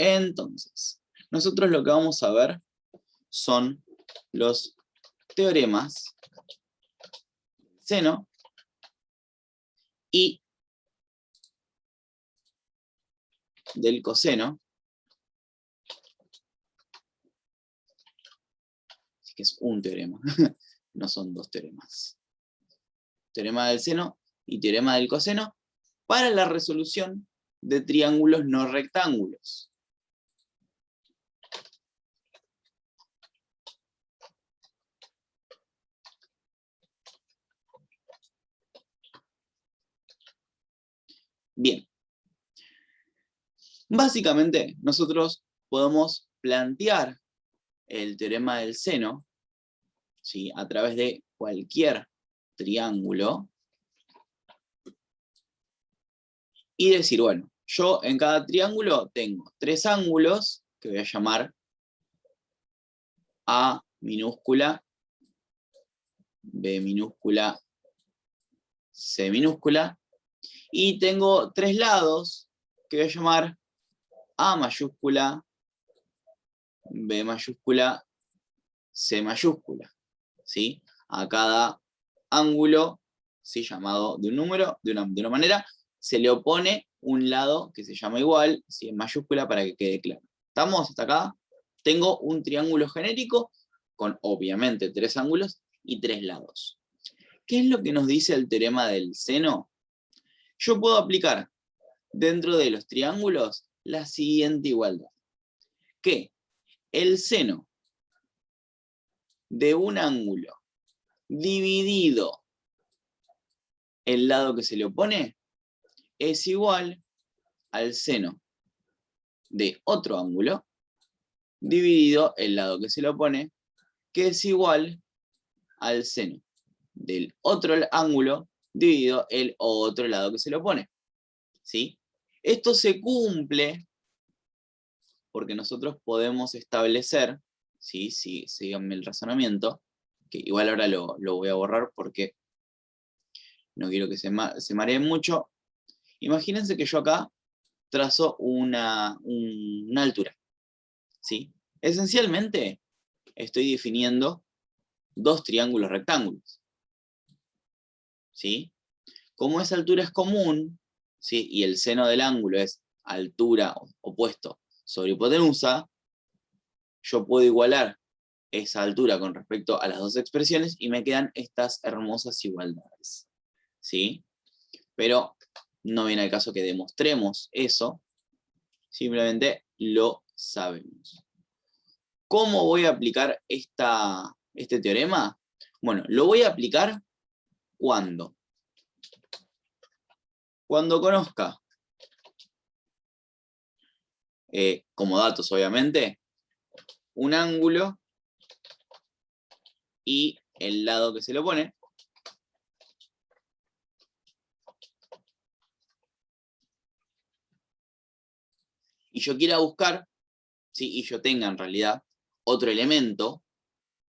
Entonces, nosotros lo que vamos a ver son los teoremas del seno y del coseno. Así que es un teorema, no son dos teoremas. Teorema del seno y teorema del coseno para la resolución de triángulos no rectángulos. Bien. Básicamente, nosotros podemos plantear el teorema del seno, ¿sí?, a través de cualquier triángulo y decir, bueno, yo en cada triángulo tengo tres ángulos que voy a llamar A minúscula, B minúscula, C minúscula, y tengo tres lados que voy a llamar A mayúscula, B mayúscula, C mayúscula, ¿sí? A cada ángulo, ¿sí?, llamado de un número, de una manera, se le opone un lado que se llama igual, ¿sí?, en mayúscula, para que quede claro. ¿Estamos hasta acá? Tengo un triángulo genérico con, obviamente, tres ángulos y tres lados. ¿Qué es lo que nos dice el teorema del seno? Yo puedo aplicar dentro de los triángulos la siguiente igualdad. Que el seno de un ángulo dividido el lado que se le opone es igual al seno de otro ángulo dividido el lado que se le opone, que es igual al seno del otro ángulo dividido el otro lado que se le opone, ¿sí? Esto se cumple porque nosotros podemos establecer, ¿sí?, si síganme el razonamiento, que igual ahora lo voy a borrar porque no quiero que se mareen mucho. Imagínense que yo acá trazo una altura, ¿sí? Esencialmente estoy definiendo dos triángulos rectángulos, ¿sí? Como esa altura es común, ¿sí?, y el seno del ángulo es altura opuesto sobre hipotenusa, yo puedo igualar esa altura con respecto a las dos expresiones y me quedan estas hermosas igualdades, ¿sí? Pero no viene al caso que demostremos eso, simplemente lo sabemos. ¿Cómo voy a aplicar este teorema? Bueno, lo voy a aplicar cuando conozca, como datos obviamente, un ángulo y el lado que se le opone, y yo quiera buscar, ¿sí?, y yo tenga en realidad otro elemento,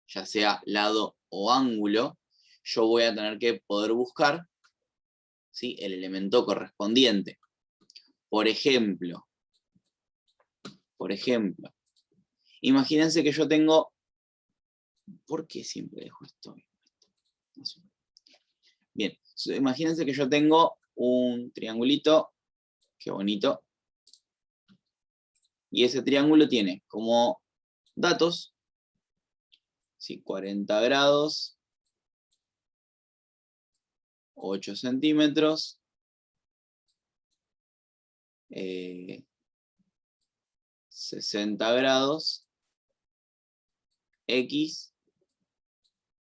ya sea lado o ángulo, yo voy a tener que poder buscar, ¿sí?, el elemento correspondiente. Por ejemplo, imagínense que yo tengo... ¿Por qué siempre dejo esto? Bien, imagínense que yo tengo un triangulito, qué bonito, y ese triángulo tiene como datos, ¿sí?, 40 grados, 8 centímetros, 60 grados, X,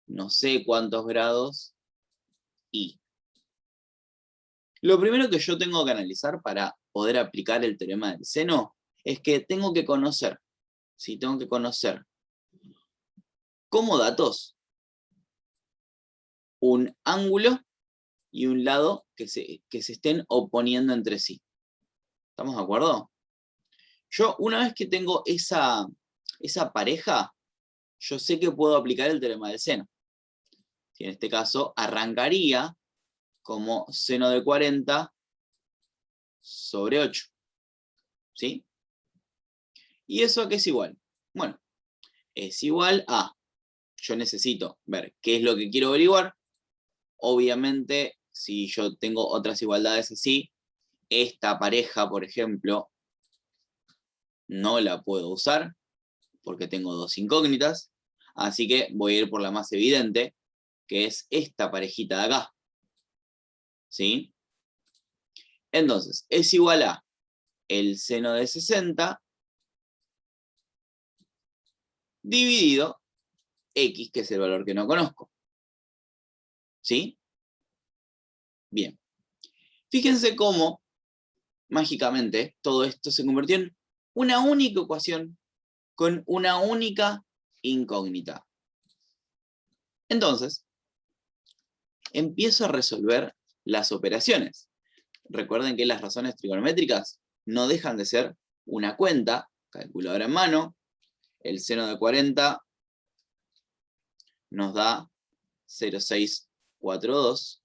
no sé cuántos grados, Y. Lo primero que yo tengo que analizar para poder aplicar el teorema del seno es que tengo que conocer, ¿sí?, tengo que conocer como datos un ángulo y un lado que se estén oponiendo entre sí. ¿Estamos de acuerdo? Yo, una vez que tengo esa pareja, yo sé que puedo aplicar el teorema del seno. Y en este caso, arrancaría como seno de 40 sobre 8. ¿Sí? ¿Y eso a qué es igual? Bueno, es igual a, yo necesito ver qué es lo que quiero averiguar. Obviamente, si yo tengo otras igualdades así, esta pareja, por ejemplo, no la puedo usar porque tengo dos incógnitas, así que voy a ir por la más evidente, que es esta parejita de acá. ¿Sí? Entonces, es igual a el seno de 60 dividido x, que es el valor que no conozco. ¿Sí? Bien. Fíjense cómo, mágicamente, todo esto se convirtió en una única ecuación con una única incógnita. Entonces, empiezo a resolver las operaciones. Recuerden que las razones trigonométricas no dejan de ser una cuenta, calculadora en mano. El seno de 40 nos da 0,642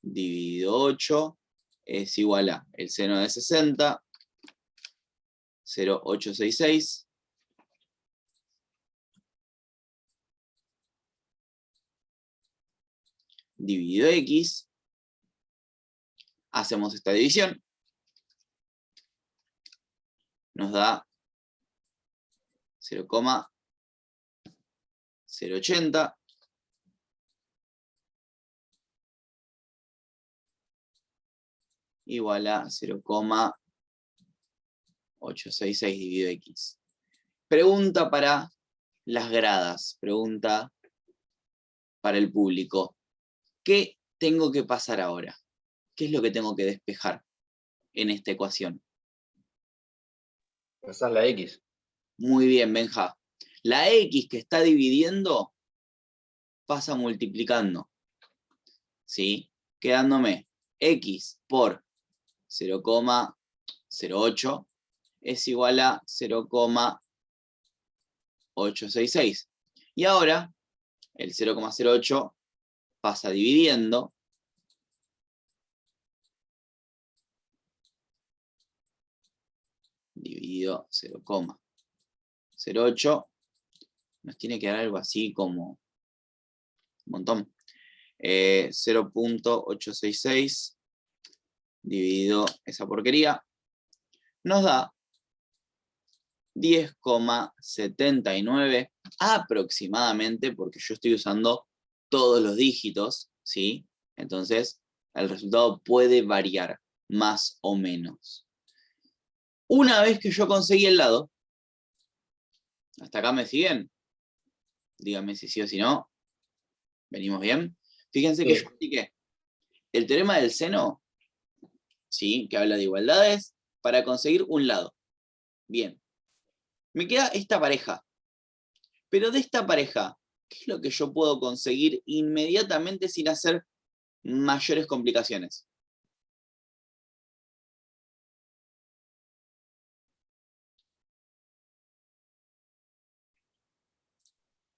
dividido 8 es igual a el seno de 60, 0,866 dividido x. Hacemos esta división. Nos da 0,080 igual a 0,866 dividido x. Pregunta para las gradas, pregunta para el público. ¿Qué tengo que pasar ahora? ¿Qué es lo que tengo que despejar en esta ecuación? Pasar la x. Muy bien, Benja. La x que está dividiendo pasa multiplicando, ¿sí? Quedándome x por 0,08 es igual a 0,866. Y ahora el 0,08 pasa dividiendo. Dividido 0,08. Nos tiene que dar algo así como un montón. 0,866 dividido esa porquería nos da 10,79 aproximadamente, porque yo estoy usando todos los dígitos, ¿sí? Entonces, el resultado puede variar, más o menos. Una vez que yo conseguí el lado, ¿hasta acá me siguen? Díganme si sí o si no. ¿Venimos bien? Fíjense que yo expliqué el teorema del seno, ¿sí? Que habla de igualdades, para conseguir un lado. Bien. Me queda esta pareja. Pero de esta pareja, ¿qué es lo que yo puedo conseguir inmediatamente sin hacer mayores complicaciones?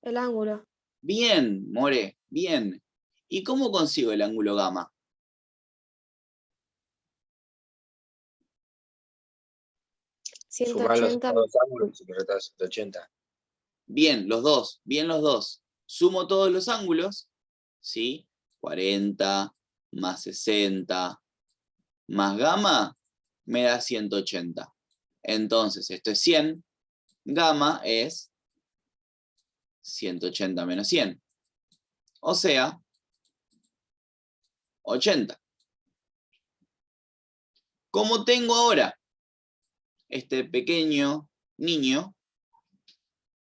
El ángulo. Bien, More, bien. ¿Y cómo consigo el ángulo gamma? Sumar los 180. dos ángulos y que resulta 180. Bien, los dos, bien los dos. Sumo todos los ángulos, ¿sí? 40 más 60 más gamma me da 180. Entonces, esto es 100. Gamma es 180 menos 100. O sea, 80. Como tengo ahora este pequeño niño,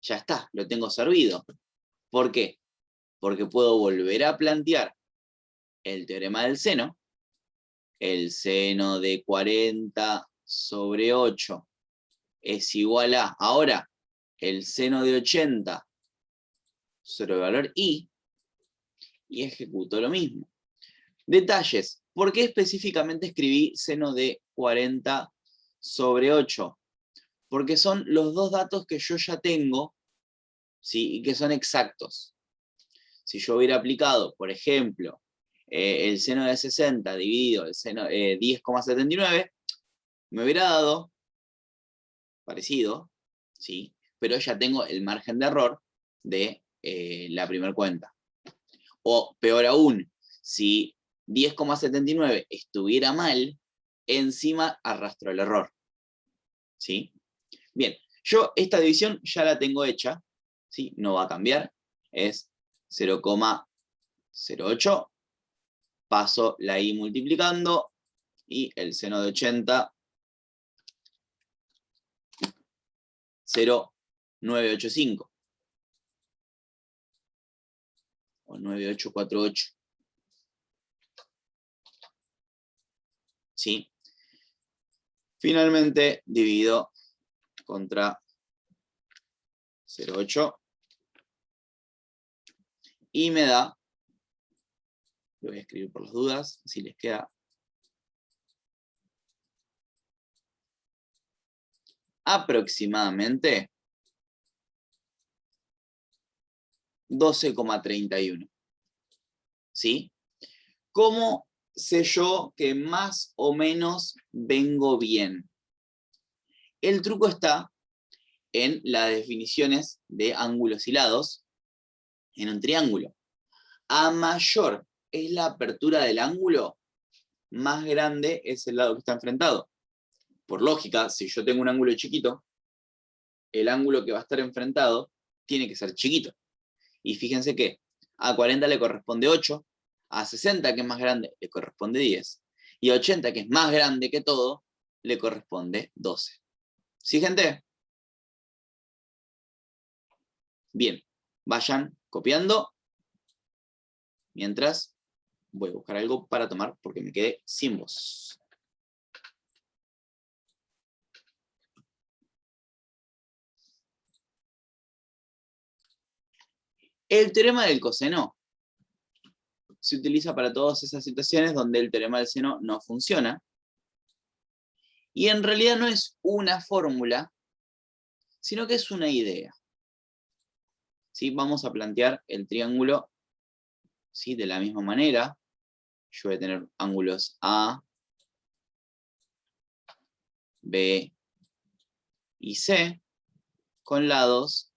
ya está, lo tengo servido. ¿Por qué? Porque puedo volver a plantear el teorema del seno. El seno de 40 sobre 8 es igual a, ahora, el seno de 80 sobre el valor y ejecuto lo mismo. Detalles. ¿Por qué específicamente escribí seno de 40 sobre 8? Porque son los dos datos que yo ya tengo, ¿sí? Y que son exactos. Si yo hubiera aplicado, por ejemplo, el seno de 60 dividido el seno 10,79, me hubiera dado parecido, ¿sí? Pero ya tengo el margen de error de la primera cuenta. O peor aún, si 10,79 estuviera mal, encima arrastro el error. ¿Sí? Bien, yo esta división ya la tengo hecha, ¿sí? No va a cambiar, es 0,08, paso la i multiplicando, y el seno de 80, 0,985. O 9848. ¿Sí? Finalmente divido contra 0,8 y me da, lo voy a escribir por las dudas, si les queda, aproximadamente 12,31. ¿Sí? ¿Cómo sé yo que más o menos vengo bien? El truco está en las definiciones de ángulos y lados en un triángulo. A mayor es la apertura del ángulo, más grande es el lado que está enfrentado. Por lógica, si yo tengo un ángulo chiquito, el ángulo que va a estar enfrentado tiene que ser chiquito. Y fíjense que a 40 le corresponde 8, a 60, que es más grande, le corresponde 10, y a 80, que es más grande que todo, le corresponde 12. ¿Sí, gente? Bien, vayan copiando, mientras voy a buscar algo para tomar porque me quedé sin voz. El teorema del coseno se utiliza para todas esas situaciones donde el teorema del seno no funciona. Y en realidad no es una fórmula, sino que es una idea. ¿Sí? Vamos a plantear el triángulo, ¿sí?, de la misma manera. Yo voy a tener ángulos A, B y C, con lados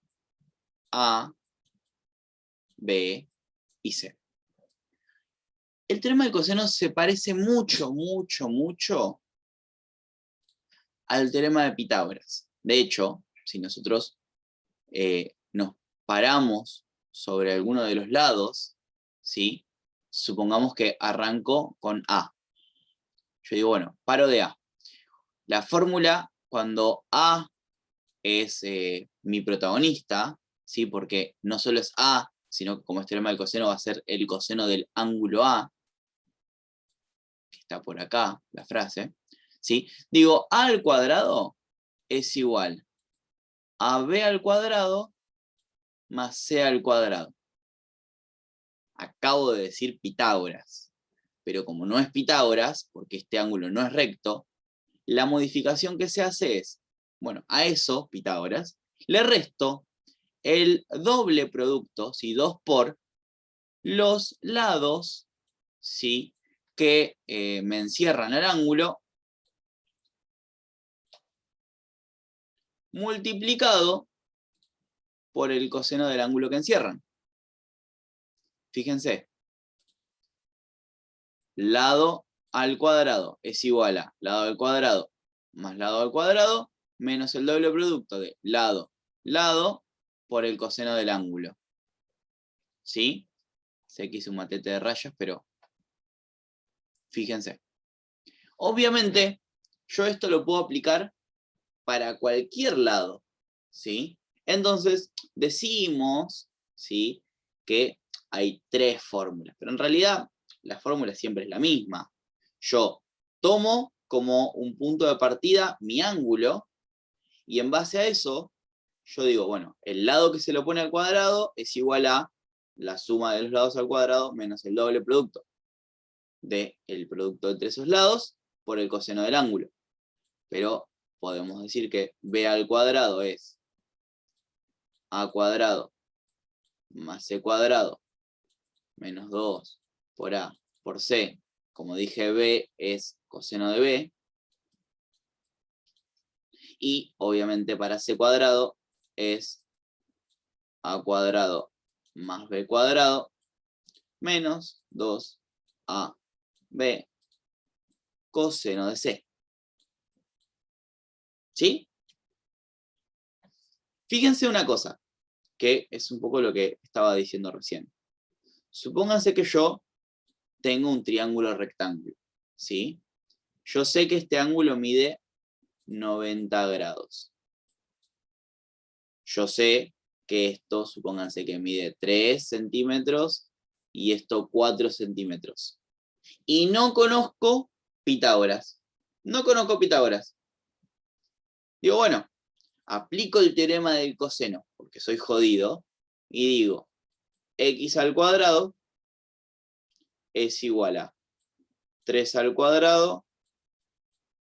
A, B y C. El teorema del coseno se parece mucho al teorema de Pitágoras. De hecho, si nosotros nos paramos sobre alguno de los lados, ¿sí?, supongamos que arranco con A. Yo digo, bueno, paro de A. La fórmula, cuando A es mi protagonista, ¿sí?, porque no solo es A, sino que como es teorema del coseno va a ser el coseno del ángulo A, que está por acá, la frase, ¿sí? Digo, A al cuadrado es igual a B al cuadrado más C al cuadrado. Acabo de decir Pitágoras, pero como no es Pitágoras, porque este ángulo no es recto, la modificación que se hace es, bueno, a eso, Pitágoras, le resto el doble producto, ¿sí?, 2 por los lados, ¿sí?, que me encierran el ángulo, multiplicado por el coseno del ángulo que encierran. Fíjense, lado al cuadrado es igual a lado al cuadrado más lado al cuadrado menos el doble producto de lado, lado por el coseno del ángulo. ¿Sí? Sé que hice un matete de rayas, pero fíjense. Obviamente, yo esto lo puedo aplicar para cualquier lado, ¿sí? Entonces, decimos, ¿sí?, que hay 3 fórmulas, pero en realidad la fórmula siempre es la misma. Yo tomo como un punto de partida mi ángulo, y en base a eso, yo digo, bueno, el lado que se lo pone al cuadrado es igual a la suma de los lados al cuadrado menos el doble producto del producto entre esos lados por el coseno del ángulo. Pero podemos decir que b al cuadrado es a cuadrado más c cuadrado menos 2 por a por c. Como dije, b es coseno de b. Y obviamente para c cuadrado es a cuadrado más b cuadrado menos 2ab coseno de c. ¿Sí? Fíjense una cosa, que es un poco lo que estaba diciendo recién. Supónganse que yo tengo un triángulo rectángulo, ¿sí? Yo sé que este ángulo mide 90 grados. Yo sé que esto, supónganse que mide 3 centímetros y esto 4 centímetros. Y no conozco Pitágoras. No conozco Pitágoras. Digo, bueno, aplico el teorema del coseno, porque soy jodido, y digo, x al cuadrado es igual a 3 al cuadrado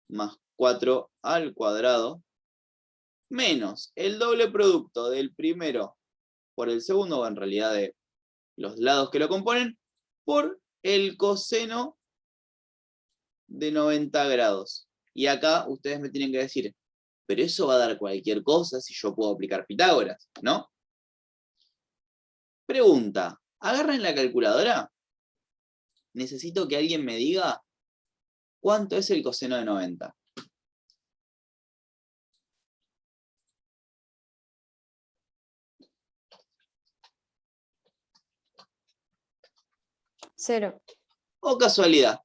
más 4 al cuadrado menos el doble producto del primero por el segundo, o en realidad de los lados que lo componen, por el coseno de 90 grados. Y acá ustedes me tienen que decir, pero eso va a dar cualquier cosa si yo puedo aplicar Pitágoras, ¿no? Pregunta, ¿agarran la calculadora? Necesito que alguien me diga cuánto es el coseno de 90. Cero. O casualidad,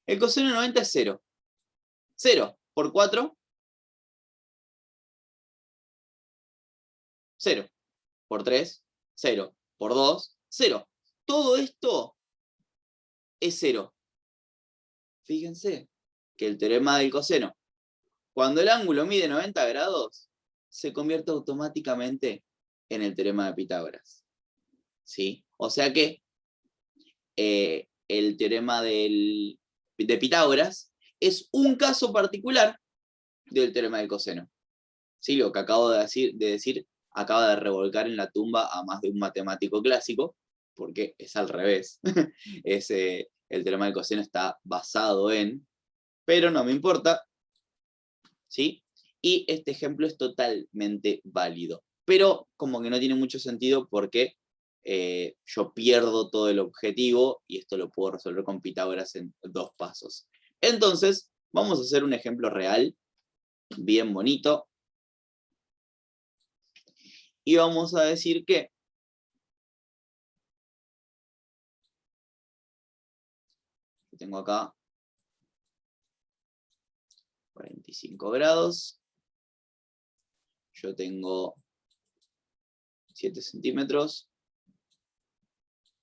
el coseno de 90 es 0. 0 por 4, 0. Por 3, 0. Por 2, 0. Todo esto es 0. Fíjense que el teorema del coseno, cuando el ángulo mide 90 grados, se convierte automáticamente en el teorema de Pitágoras. ¿Sí? O sea que el teorema de Pitágoras es un caso particular del teorema del coseno. ¿Sí? Lo que acabo de decir acaba de revolcar en la tumba a más de un matemático clásico, porque es al revés. El teorema del coseno está basado en, pero no me importa, ¿sí? Y este ejemplo es totalmente válido, pero como que no tiene mucho sentido porque yo pierdo todo el objetivo y esto lo puedo resolver con Pitágoras en 2 pasos. Entonces, vamos a hacer un ejemplo real, bien bonito, y vamos a decir que tengo acá 45 grados, yo tengo 7 centímetros,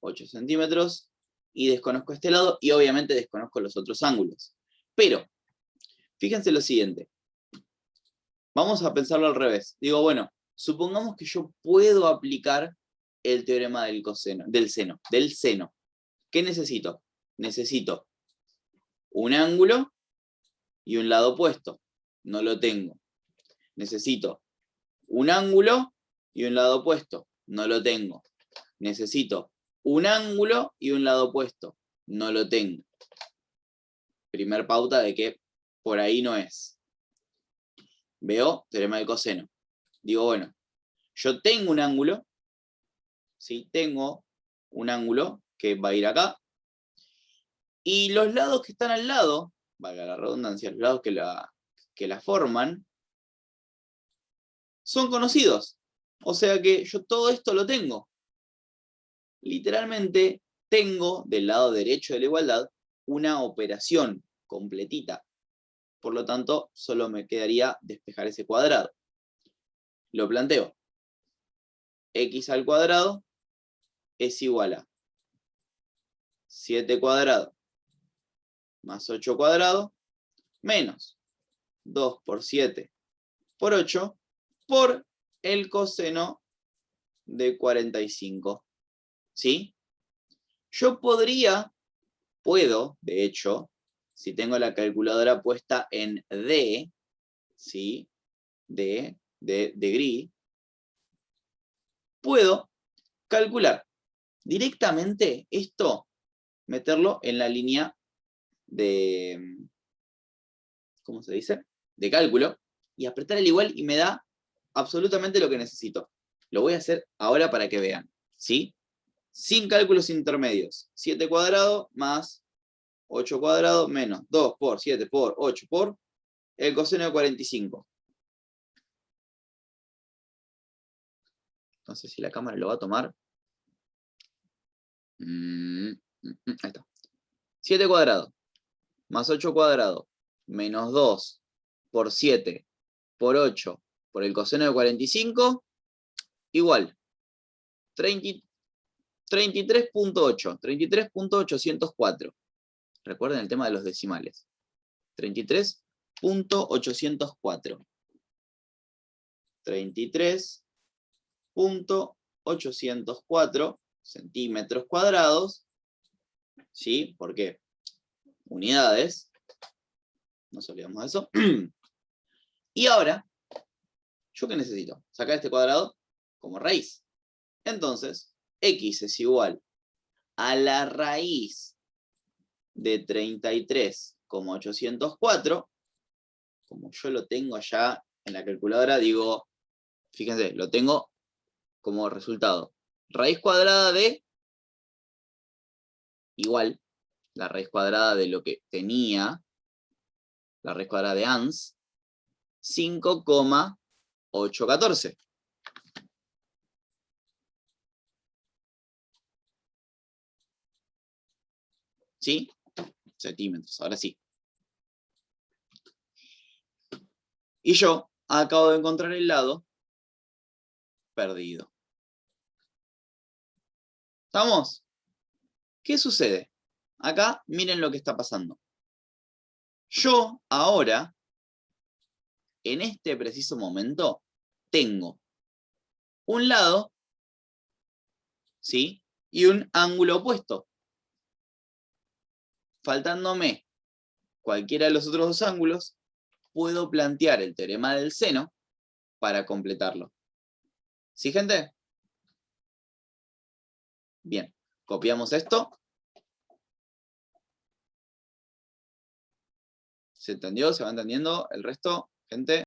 8 centímetros, y desconozco este lado, y obviamente desconozco los otros ángulos. Pero, fíjense lo siguiente, vamos a pensarlo al revés. Digo, bueno, supongamos que yo puedo aplicar el teorema del seno. ¿Qué necesito? Necesito un ángulo y un lado opuesto. No lo tengo. Necesito un ángulo y un lado opuesto. No lo tengo. Necesito un ángulo y un lado opuesto. No lo tengo. Primer pauta de que por ahí no es. Veo teorema del coseno. Digo, bueno, yo tengo un ángulo, ¿sí? Tengo un ángulo que va a ir acá, y los lados que están al lado, valga la redundancia, los lados que la forman, son conocidos. O sea que yo todo esto lo tengo. Literalmente tengo del lado derecho de la igualdad una operación completita. Por lo tanto, solo me quedaría despejar ese cuadrado. Lo planteo. X al cuadrado es igual a 7 cuadrado más 8 cuadrado menos 2 por 7 por 8 por el coseno de 45. ¿Sí? Yo puedo, de hecho, si tengo la calculadora puesta en D, ¿sí? De gris, puedo calcular directamente esto, meterlo en la línea de, ¿cómo se dice? De cálculo, y apretar el igual y me da absolutamente lo que necesito. Lo voy a hacer ahora para que vean, ¿sí? Sin cálculos intermedios. 7 cuadrado más 8 cuadrado menos 2 por 7 por 8 por el coseno de 45. No sé si la cámara lo va a tomar. Ahí está. 7 cuadrado más 8 cuadrado menos 2 por 7 por 8 por el coseno de 45 igual 33.8, 33.804. Recuerden el tema de los decimales. 33.804. 33.804 centímetros cuadrados. ¿Sí? ¿Por qué? Unidades. Nos olvidamos de eso. Y ahora, ¿yo qué necesito? Sacar este cuadrado como raíz. Entonces, x es igual a la raíz de 33,804. Como yo lo tengo allá en la calculadora, digo, fíjense, lo tengo como resultado. Raíz cuadrada de, igual, la raíz cuadrada de lo que tenía, la raíz cuadrada de ANS, 5,814. ¿Sí? Centímetros, ahora sí. Y yo acabo de encontrar el lado perdido. ¿Estamos? ¿Qué sucede? Acá miren lo que está pasando. Yo ahora, en este preciso momento, tengo un lado, ¿sí? Y un ángulo opuesto. Faltándome cualquiera de los otros dos ángulos, puedo plantear el teorema del seno para completarlo. ¿Sí, gente? Bien, copiamos esto. ¿Se entendió? ¿Se va entendiendo el resto, gente?